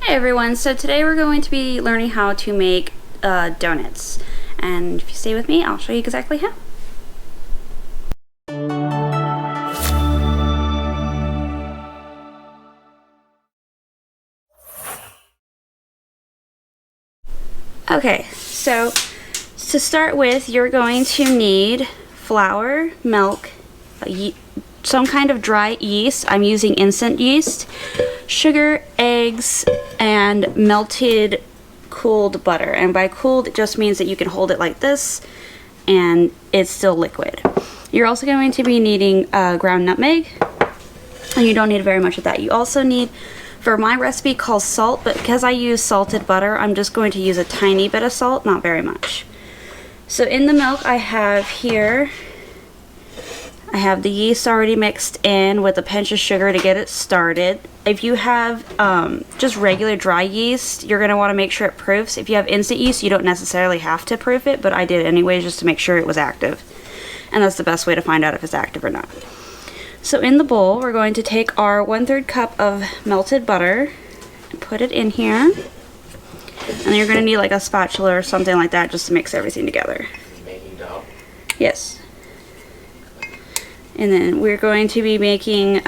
Hi everyone, so today we're going to be learning how to make donuts, and if you stay with me I'll show you exactly how. Okay, so to start with you're going to need flour, milk, some kind of dry yeast. I'm using instant yeast, sugar, eggs, and melted cooled butter. And by cooled, it just means that you can hold it like this and it's still liquid. You're also going to be needing ground nutmeg, and you don't need very much of that. You also need, for my recipe, called salt, but because I use salted butter, I'm just going to use a tiny bit of salt, not very much. So in the milk I have here, I have the yeast already mixed in with a pinch of sugar to get it started. If you have just regular dry yeast, you're going to want to make sure it proofs. If you have instant yeast, you don't necessarily have to proof it, but I did anyways just to make sure it was active. And that's the best way to find out if it's active or not. So in the bowl, we're going to take our 1/3 cup of melted butter and put it in here. And you're going to need like a spatula or something like that just to mix everything together. Making dough? Yes. And then we're going to be making,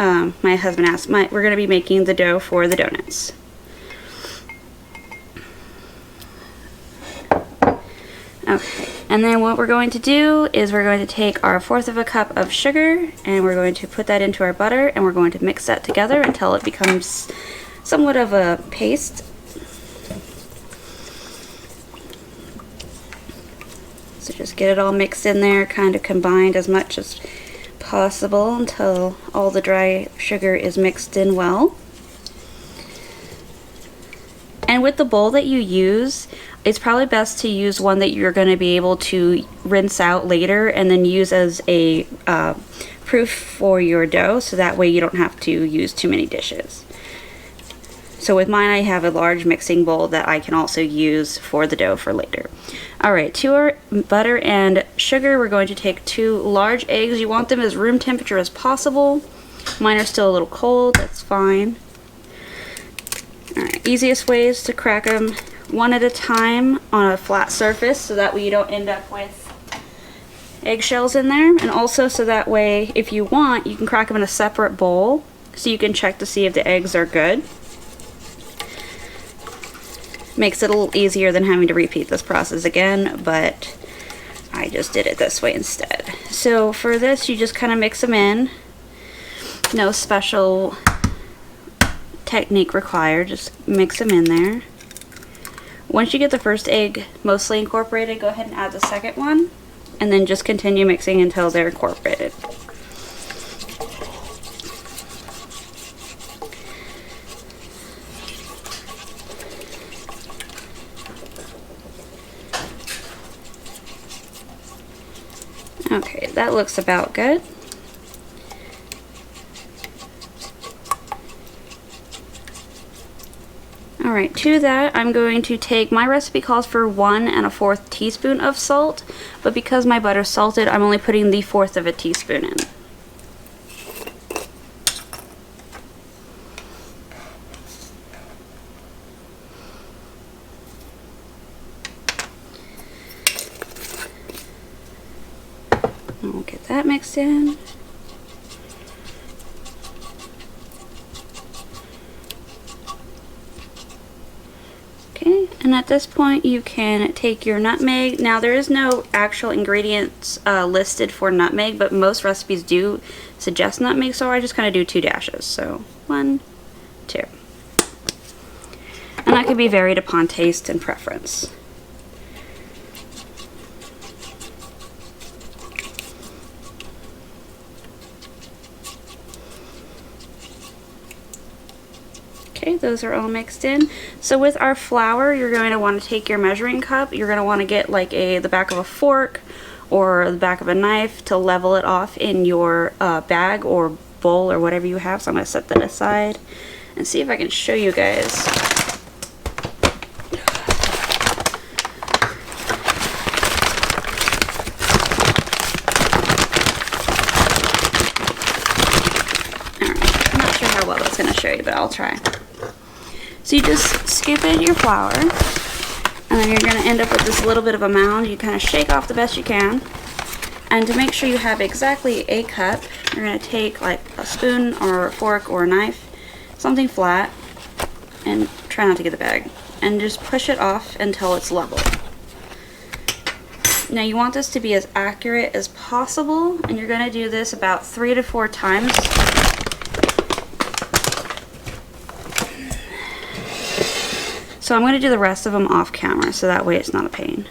my husband asked, we're going to be making the dough for the donuts. Okay, and then what we're going to do is we're going to take our 1/4 cup of sugar and we're going to put that into our butter and we're going to mix that together until it becomes somewhat of a paste. So just get it all mixed in there, kind of combined as much as possible until all the dry sugar is mixed in well. And with the bowl that you use, it's probably best to use one that you're going to be able to rinse out later and then use as a proof for your dough, so that way you don't have to use too many dishes. So with mine, I have a large mixing bowl that I can also use for the dough for later. Alright, to our butter and sugar, we're going to take 2 large eggs. You want them as room temperature as possible. Mine are still a little cold, that's fine. Alright, easiest way is to crack them one at a time on a flat surface, so that way you don't end up with eggshells in there. And also so that way, if you want, you can crack them in a separate bowl so you can check to see if the eggs are good. Makes it a little easier than having to repeat this process again, but I just did it this way instead. So for this, you just kind of mix them in. No special technique required, just mix them in there. Once you get the first egg mostly incorporated, go ahead and add the second one, and then just continue mixing until they're incorporated. Okay, that looks about good. Alright, to that I'm going to take, my recipe calls for 1 1/4 teaspoon of salt, but because my butter's salted, I'm only putting the 1/4 teaspoon in. And we'll get that mixed in. Okay, and at this point you can take your nutmeg. Now there is no actual ingredients listed for nutmeg, but most recipes do suggest nutmeg, so I just kind of do 2 dashes. So 1, 2. And that could be varied upon taste and preference. Okay, those are all mixed in. So with our flour, you're going to want to take your measuring cup. You're going to want to get like the back of a fork or the back of a knife to level it off in your bag or bowl or whatever you have. So I'm going to set that aside and see if I can show you guys. Alright, I'm not sure how well that's going to show you, but I'll try. So you just scoop in your flour, and then you're going to end up with this little bit of a mound. You kind of shake off the best you can. And to make sure you have exactly a cup, you're going to take like a spoon or a fork or a knife, something flat, and try not to get the bag, and just push it off until it's level. Now you want this to be as accurate as possible, and you're going to do this about 3 to 4 times. So I'm going to do the rest of them off camera, so that way it's not a pain.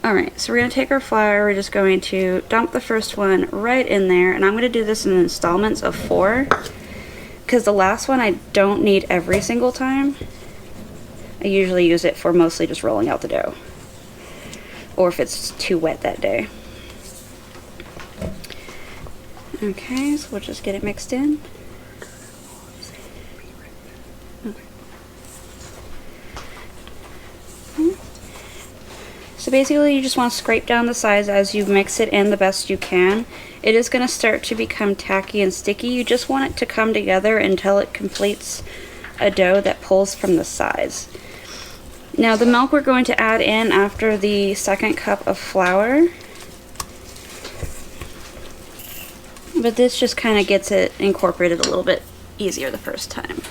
Alright, so we're going to take our flour, we're just going to dump the first one right in there, and I'm going to do this in installments of 4, because the last one I don't need every single time. I usually use it for mostly just rolling out the dough, or if it's too wet that day. Okay, so we'll just get it mixed in. So basically you just want to scrape down the sides as you mix it in the best you can. It is going to start to become tacky and sticky. You just want it to come together until it completes a dough that pulls from the sides. Now the milk we're going to add in after the second cup of flour. But this just kind of gets it incorporated a little bit easier the first time.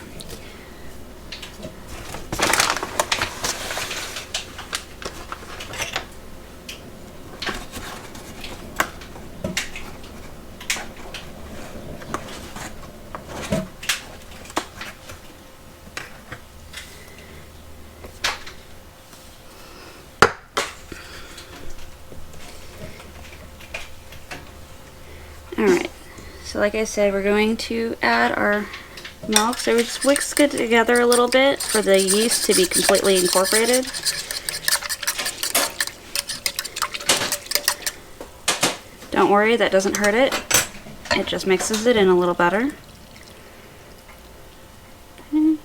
Alright, so like I said, we're going to add our milk. So we just whisk it together a little bit for the yeast to be completely incorporated. Don't worry, that doesn't hurt it. It just mixes it in a little better. Okay.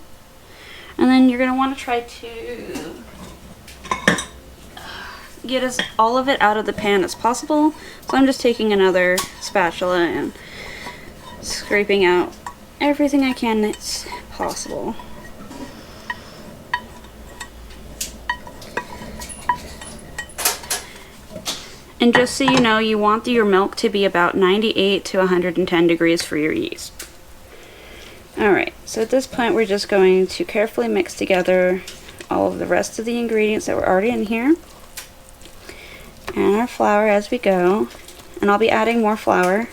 And then you're going to want to try to get all of it out of the pan as possible. So I'm just taking another spatula and scraping out everything I can that's possible. And just so you know, you want your milk to be about 98 to 110 degrees for your yeast. Alright, so at this point we're just going to carefully mix together all of the rest of the ingredients that were already in here, and our flour as we go, and I'll be adding more flour.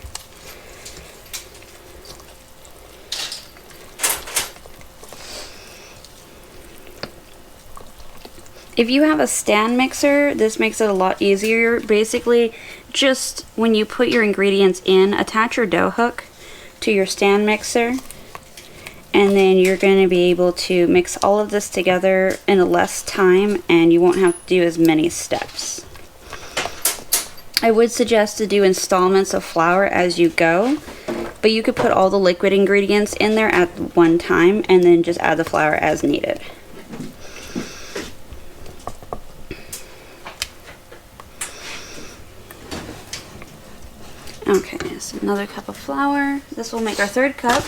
If you have a stand mixer, this makes it a lot easier. Basically, just when you put your ingredients in, attach your dough hook to your stand mixer, and then you're going to be able to mix all of this together in a less time, and you won't have to do as many steps. I would suggest to do installments of flour as you go, but you could put all the liquid ingredients in there at one time and then just add the flour as needed. Okay, so another cup of flour. This will make our third cup.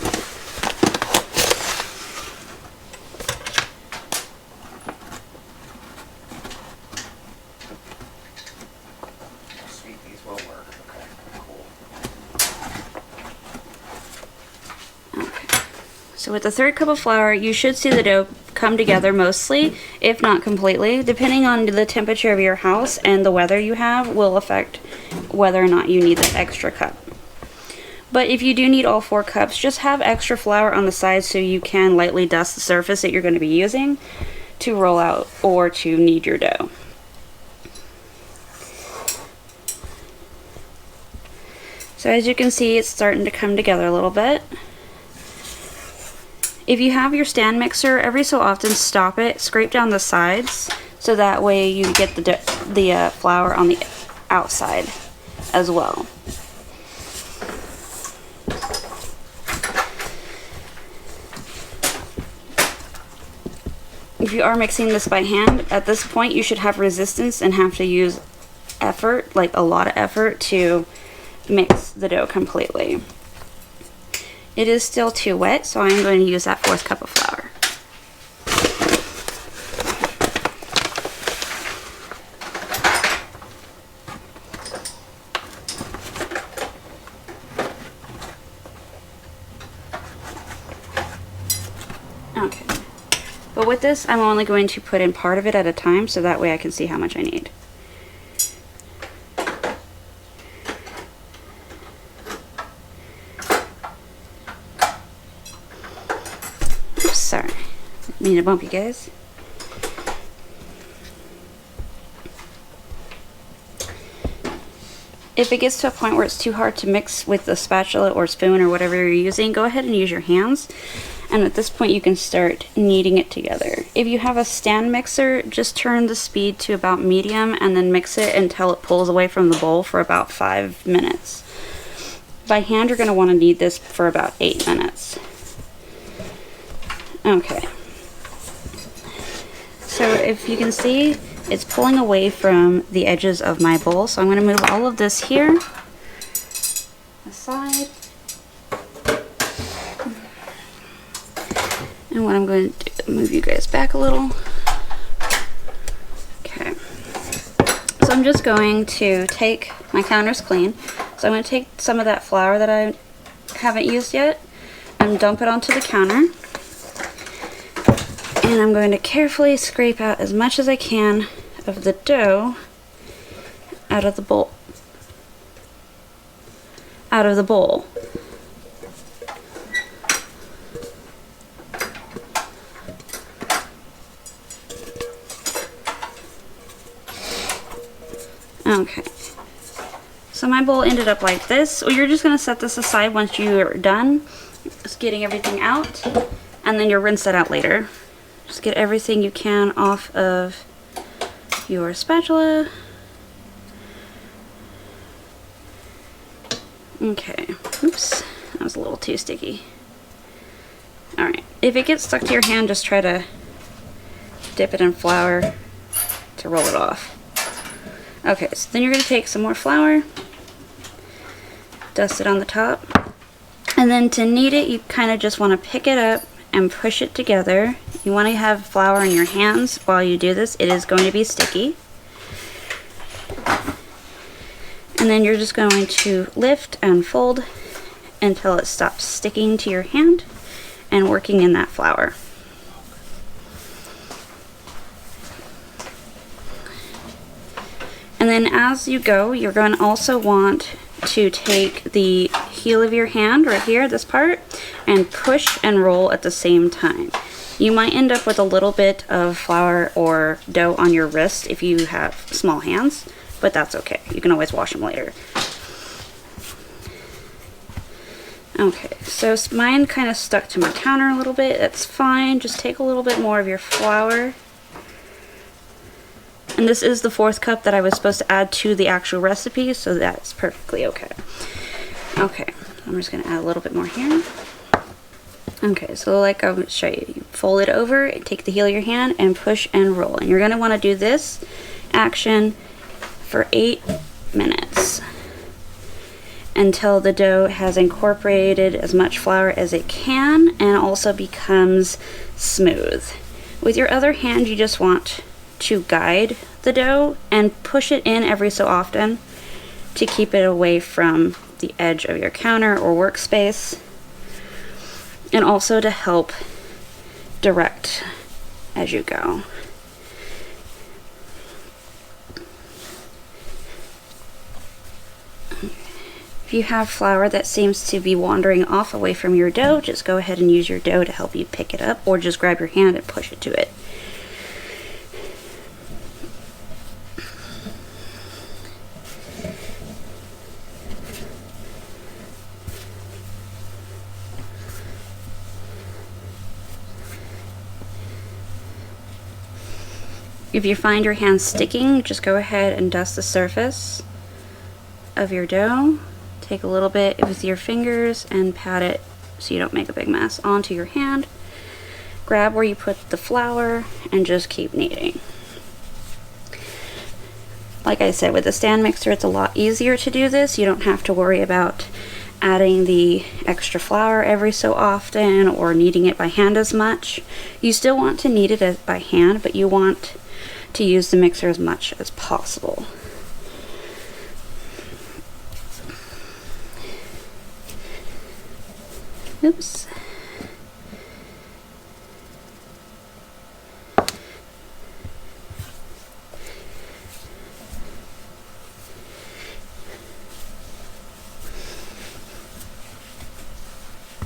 So with the third cup of flour, you should see the dough come together mostly, if not completely. Depending on the temperature of your house and the weather you have will affect whether or not you need that extra cup. But if you do need all 4 cups, just have extra flour on the side so you can lightly dust the surface that you're going to be using to roll out or to knead your dough. So as you can see, it's starting to come together a little bit. If you have your stand mixer, every so often stop it, scrape down the sides, so that way you get the flour on the outside as well. If you are mixing this by hand, at this point you should have resistance and have to use effort, like a lot of effort, to mix the dough completely. It is still too wet, so I'm going to use that 4th cup of flour. Okay. But with this, I'm only going to put in part of it at a time, so that way I can see how much I need. Oops, sorry. Didn't mean to bump you guys. If it gets to a point where it's too hard to mix with the spatula or spoon or whatever you're using, go ahead and use your hands. And at this point you can start kneading it together. If you have a stand mixer, just turn the speed to about medium and then mix it until it pulls away from the bowl for about 5 minutes. By hand, you're going to want to knead this for about 8 minutes. Okay. So if you can see, it's pulling away from the edges of my bowl. So I'm going to move all of this here aside. And what I'm going to do, move you guys back a little. Okay. So I'm just going to take, my counter's clean. So I'm going to take some of that flour that I haven't used yet and dump it onto the counter. And I'm going to carefully scrape out as much as I can of the dough out of the bowl. Okay. So my bowl ended up like this. So you're just going to set this aside once you're done just getting everything out, and then you'll rinse that out later. Just get everything you can off of your spatula. Okay, oops, that was a little too sticky. Alright, if it gets stuck to your hand, just try to dip it in flour to roll it off. Okay, so then you're going to take some more flour, dust it on the top, and then to knead it, you kind of just want to pick it up and push it together. You want to have flour in your hands while you do this. It is going to be sticky. And then you're just going to lift and fold until it stops sticking to your hand and working in that flour. And then as you go, you're going to also want to take the heel of your hand right here, this part, and push and roll at the same time. You might end up with a little bit of flour or dough on your wrist if you have small hands, but that's okay. You can always wash them later. Okay, so mine kind of stuck to my counter a little bit. That's fine. Just take a little bit more of your flour. And this is the 4th cup that I was supposed to add to the actual recipe, so that's perfectly okay. Okay, I'm just going to add a little bit more here. Okay, so like I'm going to show you, you fold it over, take the heel of your hand, and push and roll. And you're going to want to do this action for 8 minutes until the dough has incorporated as much flour as it can and also becomes smooth. With your other hand, you just want to guide the dough and push it in every so often to keep it away from the edge of your counter or workspace, and also to help direct as you go. If you have flour that seems to be wandering off away from your dough, just go ahead and use your dough to help you pick it up, or just grab your hand and push it to it. If you find your hand sticking, just go ahead and dust the surface of your dough. Take a little bit with your fingers and pat it so you don't make a big mess onto your hand. Grab where you put the flour and just keep kneading. Like I said, with the stand mixer, it's a lot easier to do this. You don't have to worry about adding the extra flour every so often or kneading it by hand as much. You still want to knead it by hand, but you want to use the mixer as much as possible. Oops.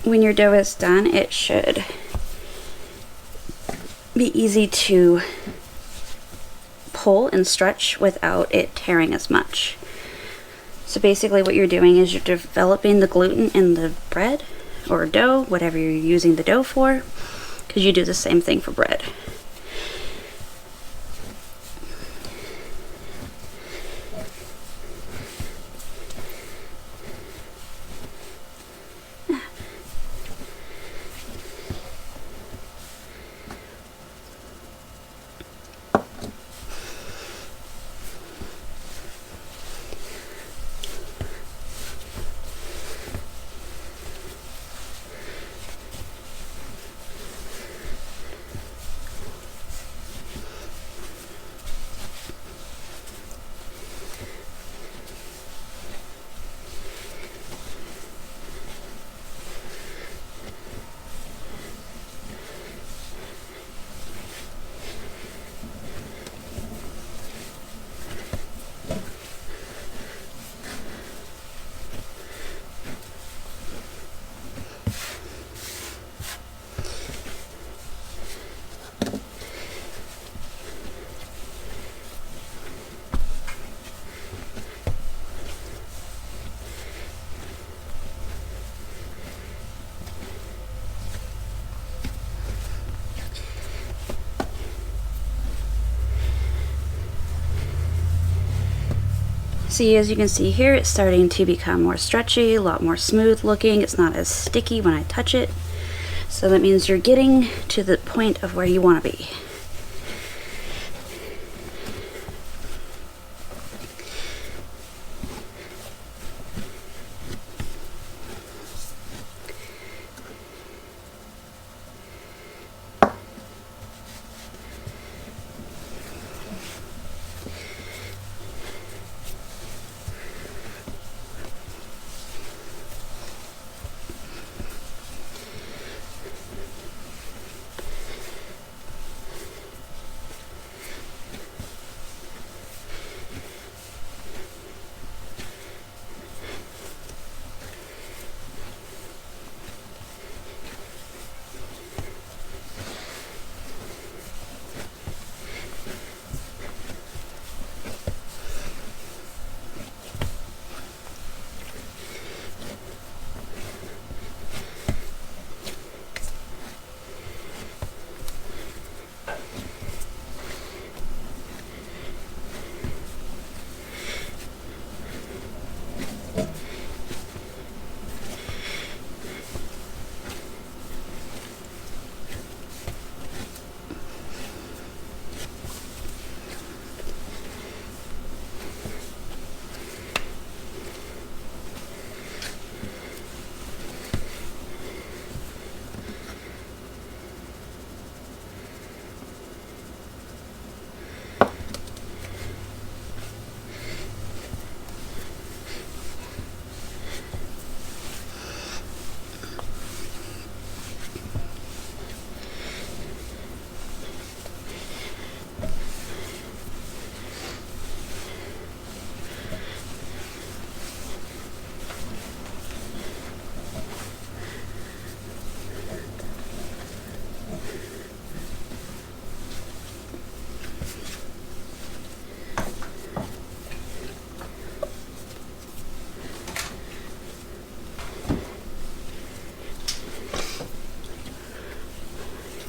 when your dough is done, it should be easy to pull and stretch without it tearing as much. So basically what you're doing is you're developing the gluten in the bread or dough, whatever you're using the dough for, because you do the same thing for bread. See, as you can see here, it's starting to become more stretchy, a lot more smooth looking. It's not as sticky when I touch it. So that means you're getting to the point of where you want to be.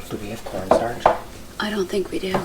Do we have cornstarch? I don't think we do.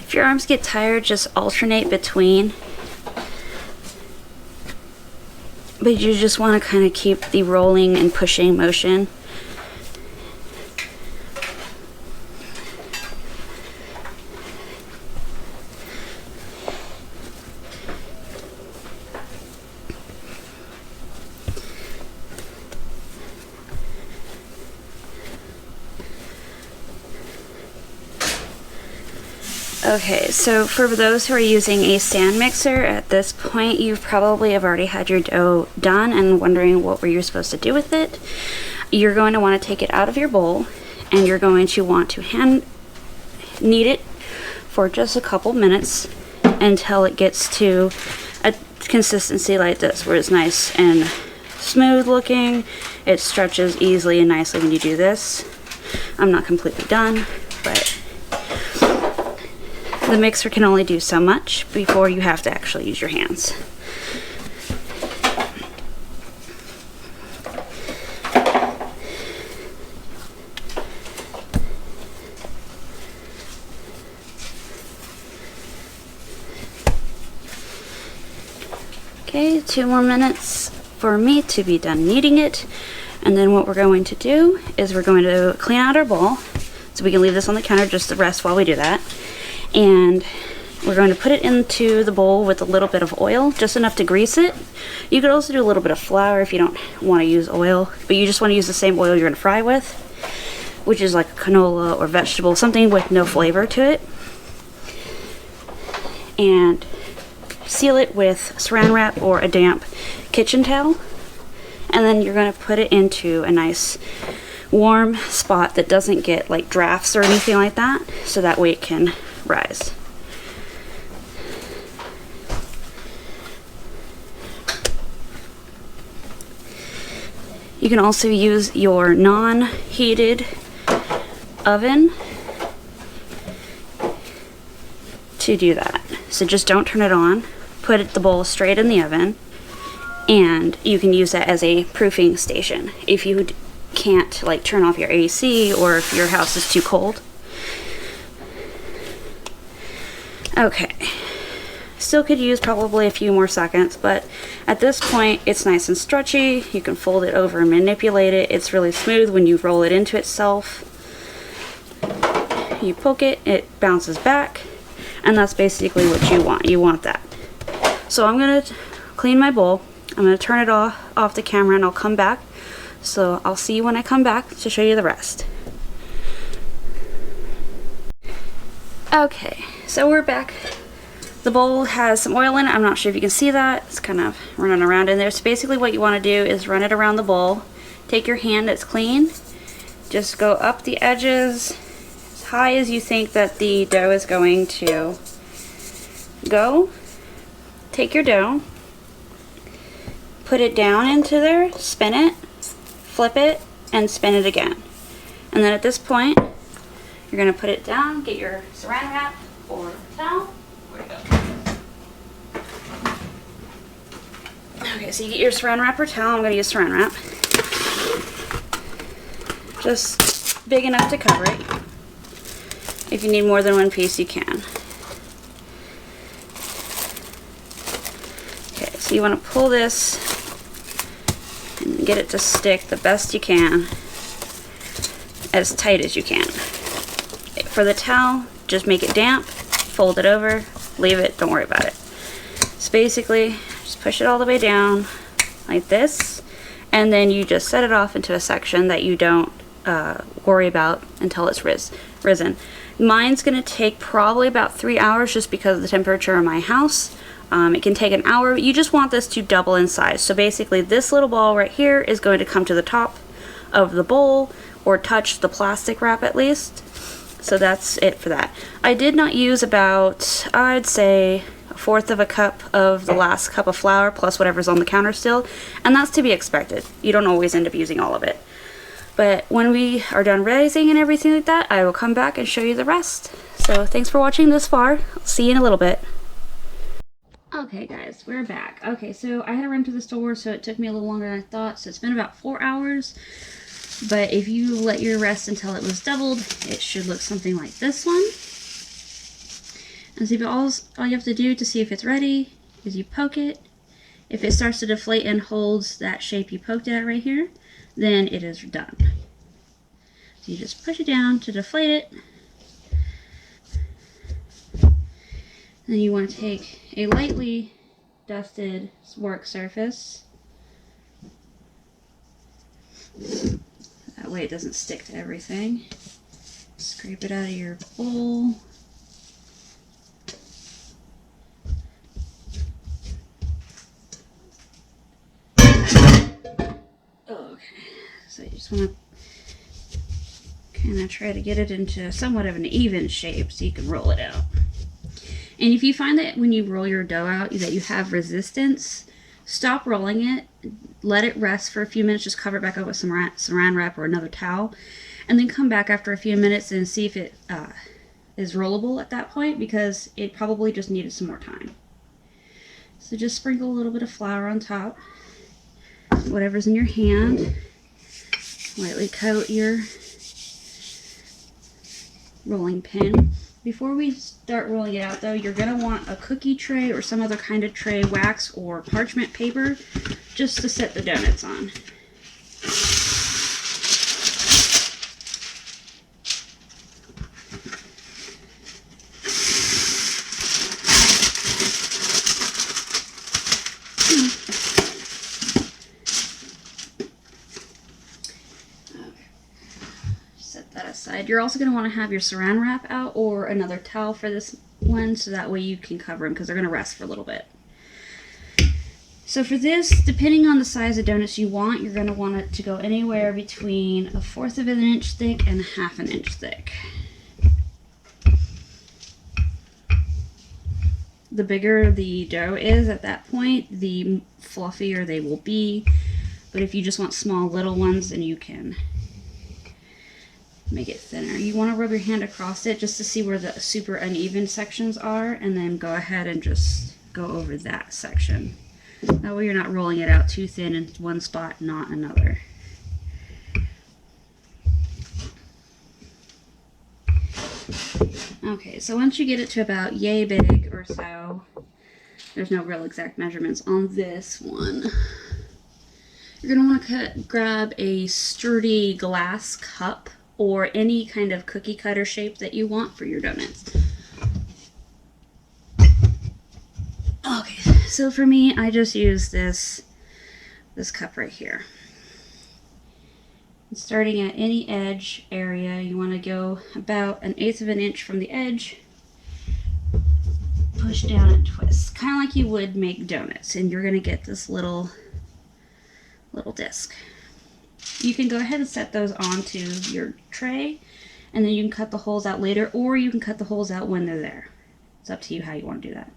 If your arms get tired, just alternate between. But you just want to kind of keep the rolling and pushing motion. Okay, so for those who are using a stand mixer, at this point you probably have already had your dough done and wondering what were you supposed to do with it. You're going to want to take it out of your bowl and you're going to want to hand knead it for just a couple minutes until it gets to a consistency like this, where it's nice and smooth looking. It stretches easily and nicely when you do this. I'm not completely done, but the mixer can only do so much before you have to actually use your hands. Okay, 2 more minutes for me to be done kneading it. And then what we're going to do is we're going to clean out our bowl. So we can leave this on the counter just to rest while we do that. And we're going to put it into the bowl with a little bit of oil, just enough to grease it. You could also do a little bit of flour if you don't want to use oil, but you just want to use the same oil you're going to fry with, which is like canola or vegetable, something with no flavor to it. And seal it with saran wrap or a damp kitchen towel. And then you're going to put it into a nice warm spot that doesn't get like drafts or anything like that, so that way it can rise. You can also use your non-heated oven to do that. So just don't turn it on. Put the bowl straight in the oven, and you can use that as a proofing station if you can't like turn off your AC or if your house is too cold. Okay, still could use probably a few more seconds, but at this point it's nice and stretchy. You can fold it over and manipulate it. It's really smooth when you roll it into itself. You poke it, it bounces back, and that's basically what you want. You want that. So I'm gonna clean my bowl. I'm gonna turn it off the camera and I'll come back. So I'll see you when I come back to show you the rest. Okay, so we're back. The bowl has some oil in it. I'm not sure if you can see that. It's kind of running around in there. So basically what you want to do is run it around the bowl. Take your hand that's clean. Just go up the edges as high as you think that the dough is going to go. Take your dough, put it down into there, spin it, flip it, and spin it again. And then at this point, you're going to put it down, get your saran wrap or towel. Okay, so you get your saran wrap or towel. I'm going to use saran wrap. Just big enough to cover it. If you need more than one piece, you can. Okay, so you want to pull this and get it to stick the best you can, as tight as you can. For the towel, just make it damp, fold it over, leave it, don't worry about it. So basically, just push it all the way down like this, and then you just set it off into a section that you don't worry about until it's risen. Mine's gonna take probably about 3 hours just because of the temperature in my house. It can take an hour. You just want this to double in size. So basically this little ball right here is going to come to the top of the bowl or touch the plastic wrap at least. So that's it for that. I did not use about, I'd say, 1/4 of a cup of the last cup of flour plus whatever's on the counter still, and that's to be expected. You don't always end up using all of it. But when we are done raising and everything like that, I will come back and show you the rest. So thanks for watching this far. I'll see you in a little bit. Okay guys, we're back. Okay, so I had to run to the store, so it took me a little longer than I thought. So it's been about 4 hours. But if you let your rest until it was doubled, it should look something like this one. And so all you have to do to see if it's ready is you poke it. If it starts to deflate and holds that shape you poked it at right here, then it is done. So you just push it down to deflate it. Then you want to take a lightly dusted work surface. That way it doesn't stick to everything. Scrape it out of your bowl. Just want to kind of try to get it into somewhat of an even shape so you can roll it out. And if you find that when you roll your dough out that you have resistance, stop rolling it, let it rest for a few minutes, just cover it back up with some saran wrap or another towel, and then come back after a few minutes and see if it is rollable at that point, because it probably just needed some more time. So just sprinkle a little bit of flour on top, whatever's in your hand, lightly coat your rolling pin. Before we start rolling it out though, you're going to want a cookie tray or some other kind of tray, wax or parchment paper, just to set the donuts on. You're also going to want to have your saran wrap out or another towel for this one, so that way you can cover them because they're going to rest for a little bit. So for this, depending on the size of donuts you want, you're going to want it to go anywhere between 1/4 of an inch thick and 1/2 an inch thick. The bigger the dough is at that point, the fluffier they will be. But if you just want small little ones, then you can make it thinner. You want to rub your hand across it just to see where the super uneven sections are, and then go ahead and just go over that section. That way you're not rolling it out too thin in one spot, not another. Okay, so once you get it to about yay big or so, there's no real exact measurements on this one. You're going to want to grab a sturdy glass cup or any kind of cookie cutter shape that you want for your donuts. Okay, so for me, I just use this cup right here. And starting at any edge area, you want to go about 1/8 of an inch from the edge, push down and twist, kind of like you would make donuts, and you're going to get this little disc. You can go ahead and set those onto your tray, and then you can cut the holes out later, or you can cut the holes out when they're there. It's up to you how you want to do that.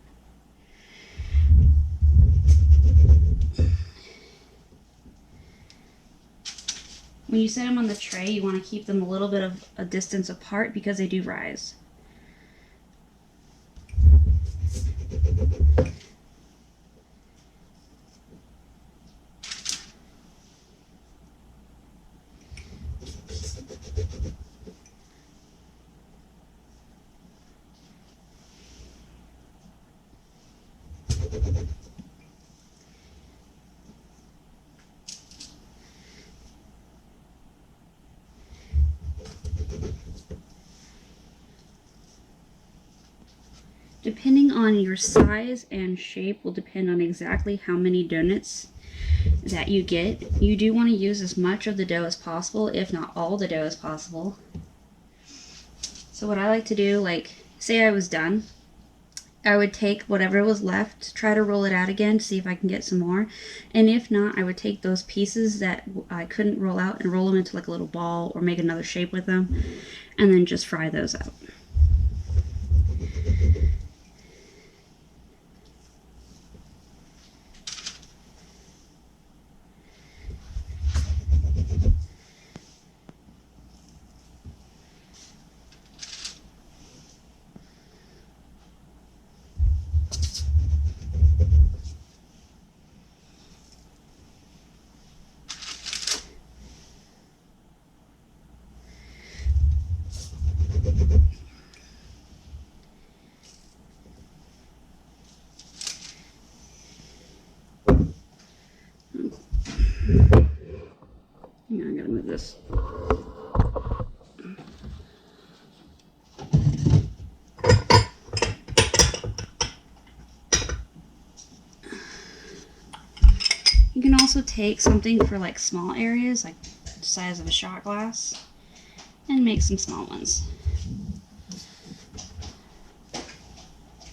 When you set them on the tray, you want to keep them a little bit of a distance apart because they do rise. Depending on your size and shape will depend on exactly how many donuts that you get. You do want to use as much of the dough as possible, if not all the dough as possible. So what I like to do, like say I was done, I would take whatever was left, try to roll it out again to see if I can get some more. And if not, I would take those pieces that I couldn't roll out and roll them into like a little ball or make another shape with them, and then just fry those out. Yeah, I gotta move this. You can also take something for like small areas, like the size of a shot glass, and make some small ones.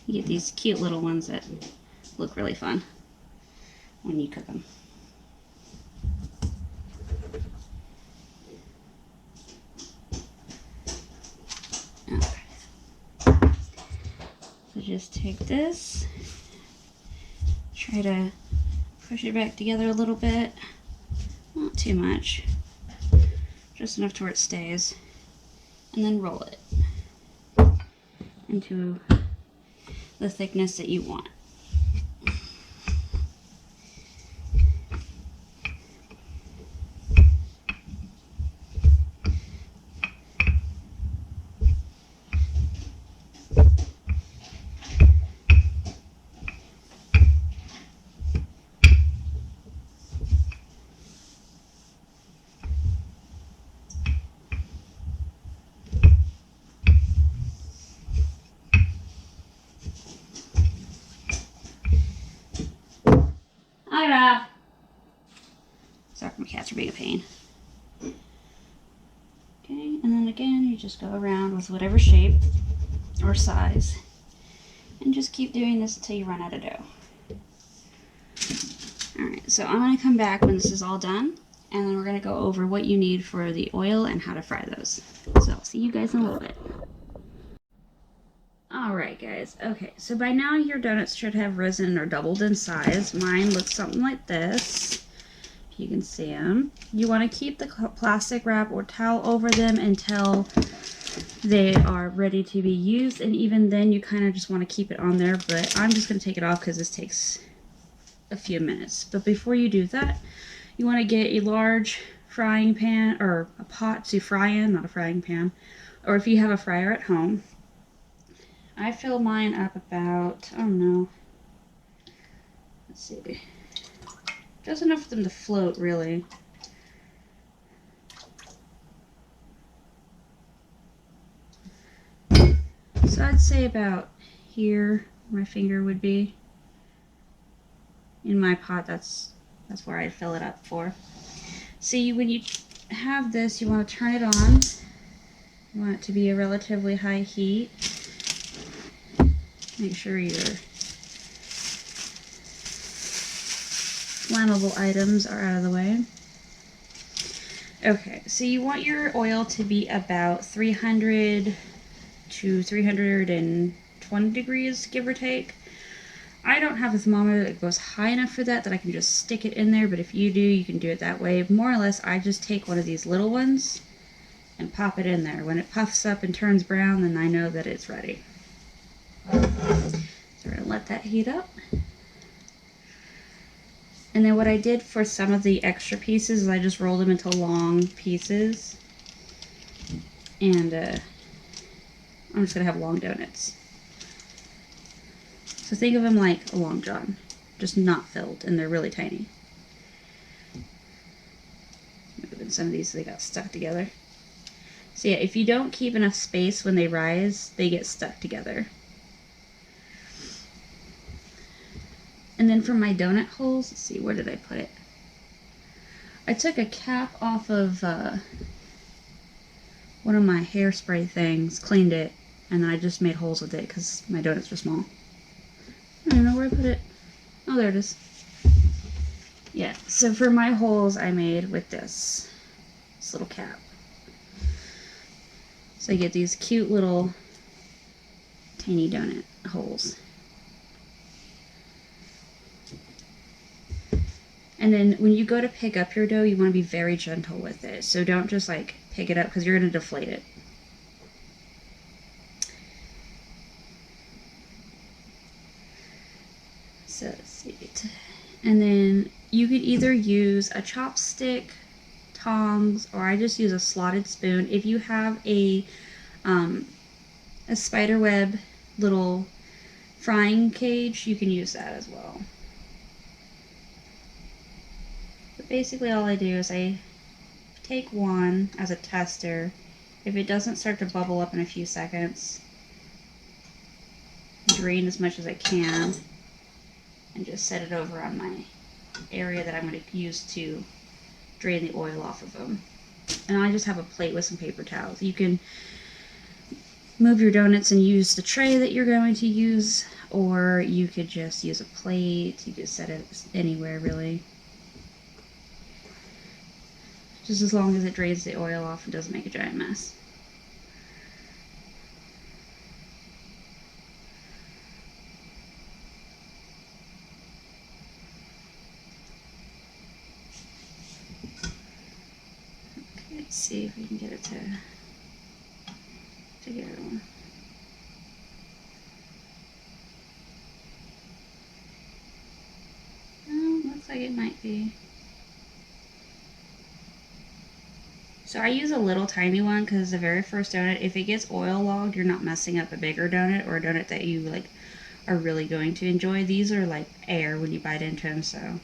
You get these cute little ones that look really fun when you cook them. just take this, try to push it back together a little bit, not too much, just enough to where it stays, and then roll it into the thickness that you want. Hi, Rob. Sorry, my cats are being a pain. Okay, and then again, you just go around with whatever shape or size, and just keep doing this until you run out of dough. Alright, so I'm going to come back when this is all done, and then we're going to go over what you need for the oil and how to fry those. So I'll see you guys in a little bit. Alright guys, okay, so by now your donuts should have risen or doubled in size. Mine looks something like this. If you can see them. You want to keep the plastic wrap or towel over them until they are ready to be used, and even then you kind of just want to keep it on there, but I'm just going to take it off because this takes a few minutes. But before you do that, you want to get a large frying pan or a pot to fry in, not a frying pan, or if you have a fryer at home. I fill mine up about, I don't know, let's see, just enough for them to float, really. So I'd say about here, my finger would be. In my pot, that's where I fill it up for. See, when you have this, you want to turn it on. You want it to be a relatively high heat. Make sure your flammable items are out of the way. Okay, so you want your oil to be about 300 to 320 degrees, give or take. I don't have a thermometer that goes high enough for that I can just stick it in there, but if you do, you can do it that way. More or less, I just take one of these little ones and pop it in there. When it puffs up and turns brown, then I know that it's ready. So we're going to let that heat up. And then what I did for some of the extra pieces is I just rolled them into long pieces. And I'm just going to have long donuts. So think of them like a Long John, just not filled, and they're really tiny. Moving some of these, they got stuck together. So yeah, if you don't keep enough space when they rise, they get stuck together. And then for my donut holes, let's see, where did I put it? I took a cap off of one of my hairspray things, cleaned it, and then I just made holes with it because my donuts were small. I don't know where I put it. Oh, there it is. Yeah, so for my holes I made with this little cap. So I get these cute little tiny donut holes. And then when you go to pick up your dough, you want to be very gentle with it. So don't just like pick it up because you're going to deflate it. So let's see. And then you could either use a chopstick, tongs, or I just use a slotted spoon. If you have a spider web little frying cage, you can use that as well. But basically all I do is I take one as a tester. If it doesn't start to bubble up in a few seconds, drain as much as I can, and just set it over on my area that I'm going to use to drain the oil off of them. And I just have a plate with some paper towels. You can move your donuts and use the tray that you're going to use, or you could just use a plate. You could set it anywhere really. Just as long as it drains the oil off and doesn't make a giant mess. see if we can get it to go. Oh, looks like it might be. So I use a little tiny one because the very first donut, if it gets oil logged, you're not messing up a bigger donut or a donut that you like are really going to enjoy. These are like air when you bite into them, so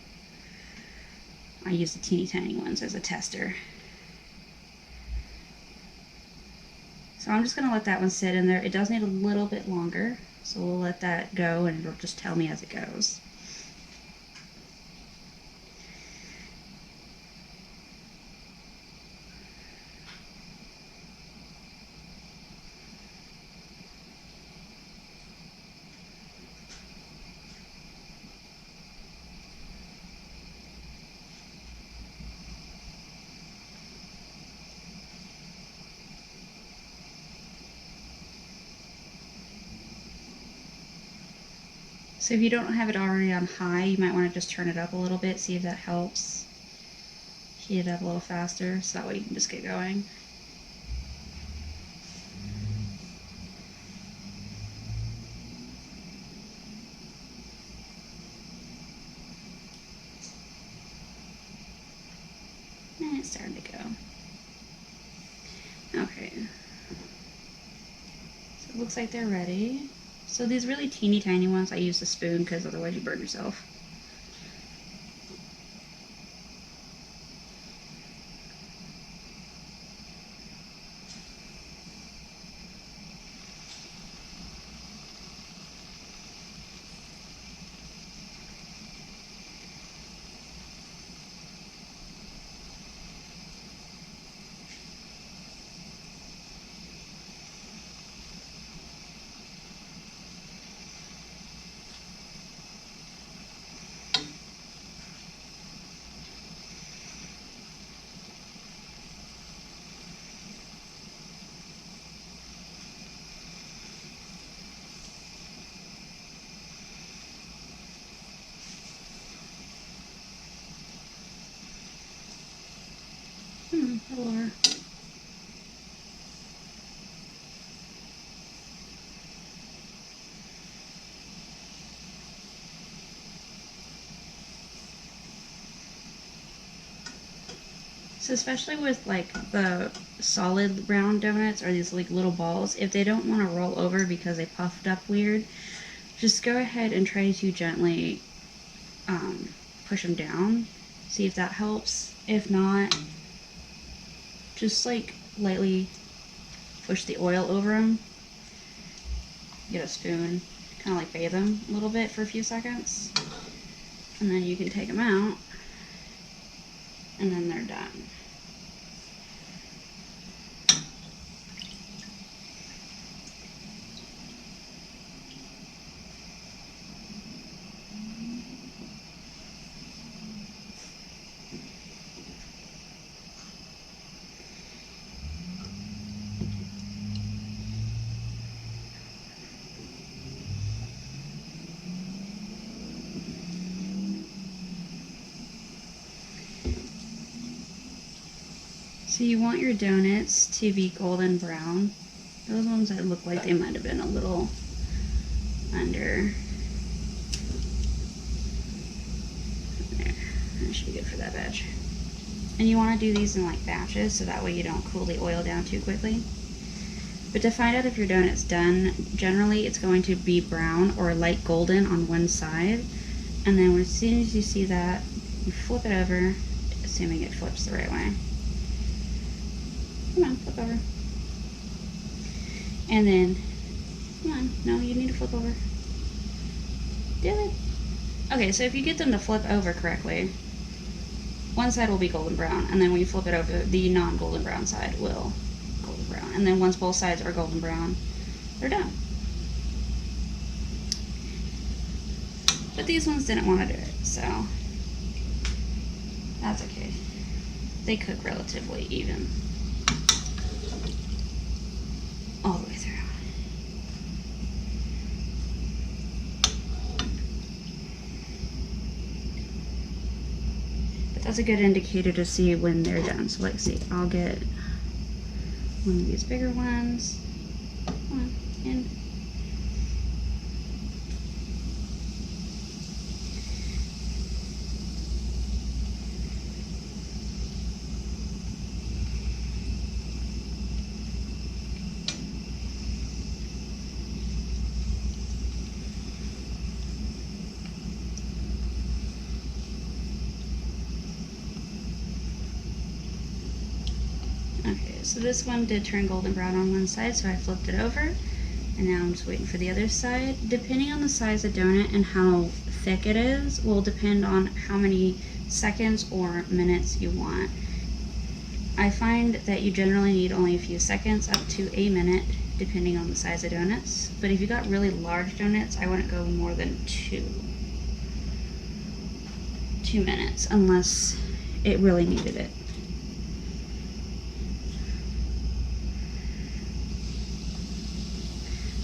I use the teeny tiny ones as a tester. So I'm just going to let that one sit in there. It does need a little bit longer, so we'll let that go and it'll just tell me as it goes. So if you don't have it already on high, you might want to just turn it up a little bit, see if that helps. Heat it up a little faster, so that way you can just get going. And it's starting to go. Okay. So it looks like they're ready. So these really teeny tiny ones, I use a spoon because otherwise you burn yourself. Hello. So especially with like the solid round donuts or these like little balls, if they don't want to roll over because they puffed up weird, just go ahead and try to gently push them down. See if that helps. If not, just like lightly push the oil over them. Get a spoon, kind of like bathe them a little bit for a few seconds. And then you can take them out. And then they're done. So you want your donuts to be golden brown. Those ones that look like they might have been a little under. There, that should be good for that batch. And you want to do these in like batches so that way you don't cool the oil down too quickly. But to find out if your donut's done, generally it's going to be brown or light golden on one side. And then as soon as you see that, you flip it over, assuming it flips the right way. Come on, flip over. And then, come on, no, you need to flip over. Do it. Okay, so if you get them to flip over correctly, one side will be golden brown, and then when you flip it over, the non-golden brown side will golden brown. And then once both sides are golden brown, they're done. But these ones didn't want to do it, so that's okay. They cook relatively even. All the way through. But that's a good indicator to see when they're done. So let's see, I'll get one of these bigger ones. Come on, in. Okay, so this one did turn golden brown on one side, so I flipped it over, and now I'm just waiting for the other side. Depending on the size of donut and how thick it is will depend on how many seconds or minutes you want. I find that you generally need only a few seconds up to a minute depending on the size of donuts, but if you got really large donuts, I wouldn't go more than 2 minutes unless it really needed it.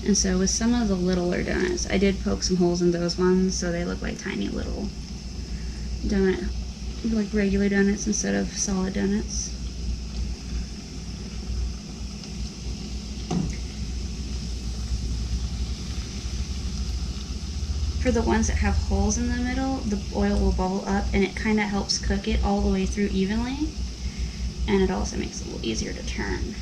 And so with some of the littler donuts, I did poke some holes in those ones so they look like tiny little donut, like regular donuts instead of solid donuts. For the ones that have holes in the middle, the oil will bubble up and it kind of helps cook it all the way through evenly, and it also makes it a little easier to turn.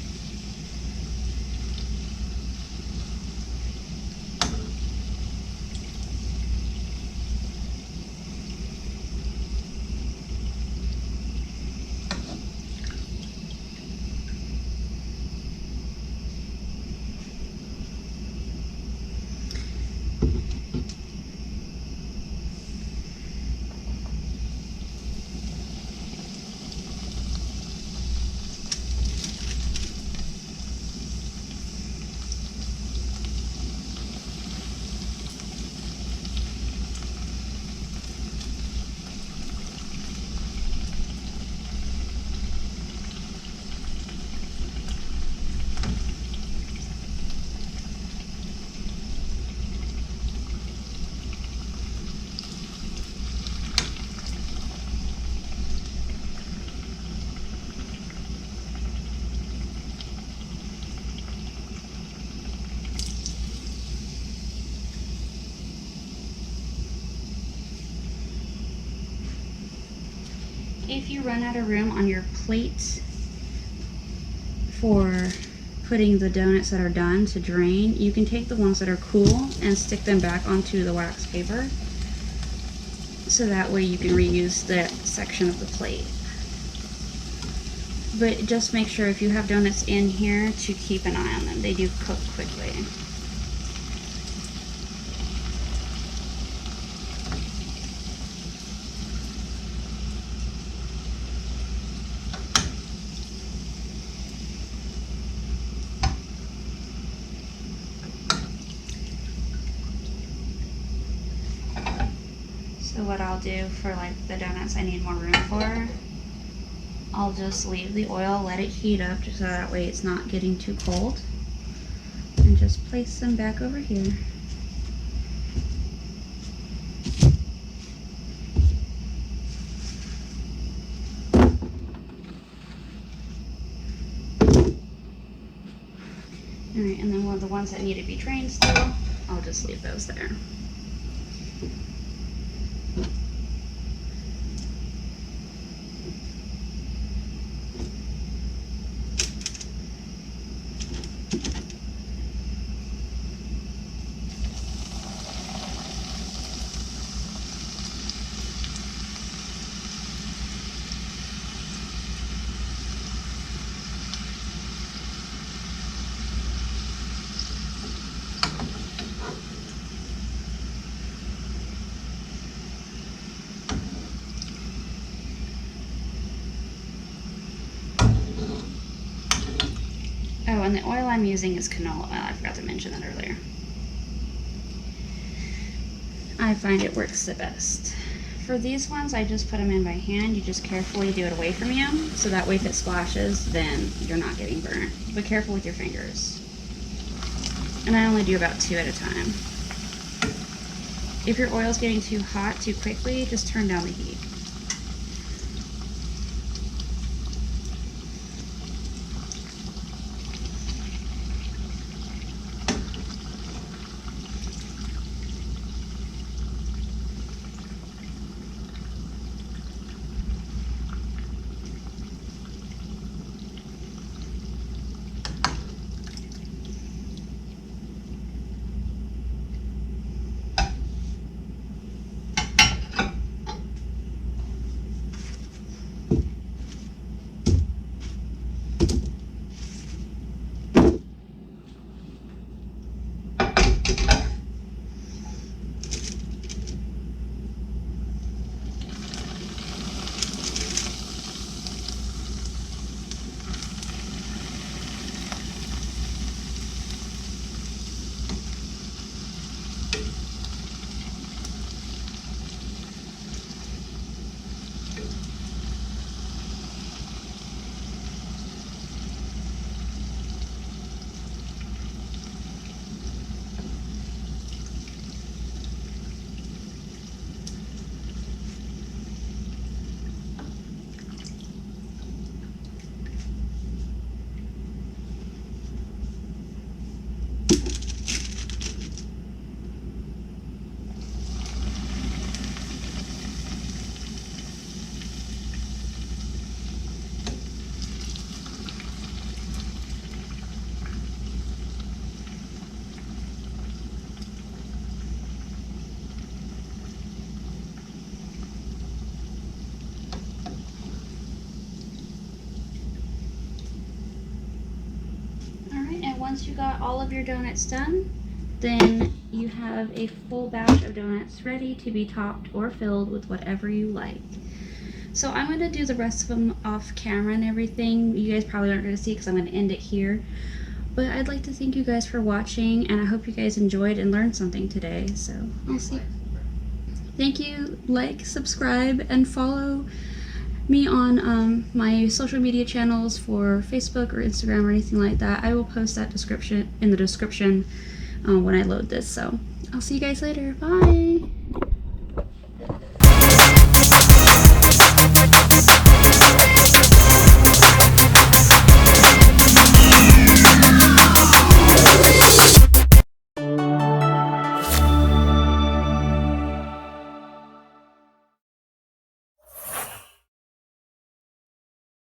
If you run out of room on your plate for putting the donuts that are done to drain, you can take the ones that are cool and stick them back onto the wax paper, so that way you can reuse that section of the plate. But just make sure if you have donuts in here to keep an eye on them. They do cook quickly. So what I'll do for like the donuts I need more room for, I'll just leave the oil, let it heat up just so that way it's not getting too cold, and just place them back over here. Alright, and then one of the ones that need to be drained still, I'll just leave those there. Oh, and the oil I'm using is canola oil. I forgot to mention that earlier. I find it works the best. For these ones, I just put them in by hand. You just carefully do it away from you, so that way if it splashes, then you're not getting burnt. But careful with your fingers. And I only do about 2 at a time. If your oil's getting too hot too quickly, just turn down the heat. got all of your donuts done, then you have a full batch of donuts ready to be topped or filled with whatever you like. So I'm going to do the rest of them off camera and everything. You guys probably aren't going to see because I'm going to end it here. But I'd like to thank you guys for watching, and I hope you guys enjoyed and learned something today. So I'll see. Thank you. Like, subscribe, and follow me on my social media channels for Facebook or Instagram or anything like that. I will post that description in the description when I load this. So I'll see you guys later. Bye.